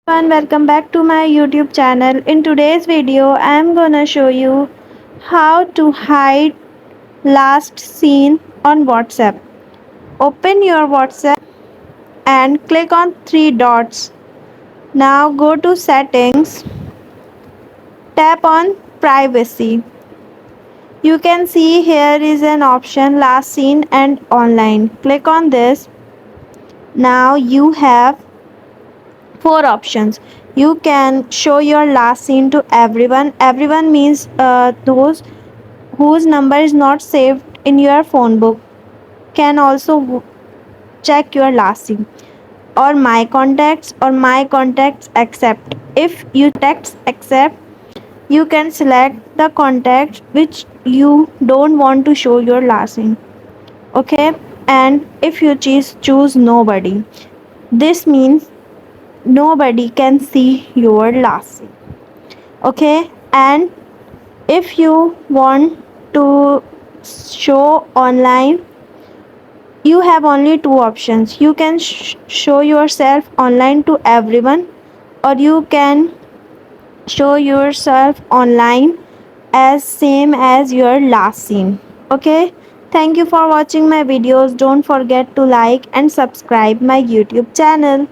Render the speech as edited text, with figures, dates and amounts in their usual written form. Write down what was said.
Everyone, welcome back to my YouTube channel. In today's video, I am gonna show you how to hide last seen on WhatsApp. Open your WhatsApp and click on three dots. Now go to settings, tap on privacy. You can see here is an option last seen and online. Click on this. Now you have four options. You can show your last seen to everyone means those whose number is not saved in your phone book can also check your last seen, or my contacts accept. If you contacts accept, you can select the contacts which you don't want to show your last seen. Okay, and if you choose nobody, this means nobody can see your last scene. Okay, and if you want to show online, you have only two options. You can show yourself online to everyone, or you can show yourself online as same as your last scene. Okay, thank you for watching my videos. Don't forget to like and subscribe my YouTube channel.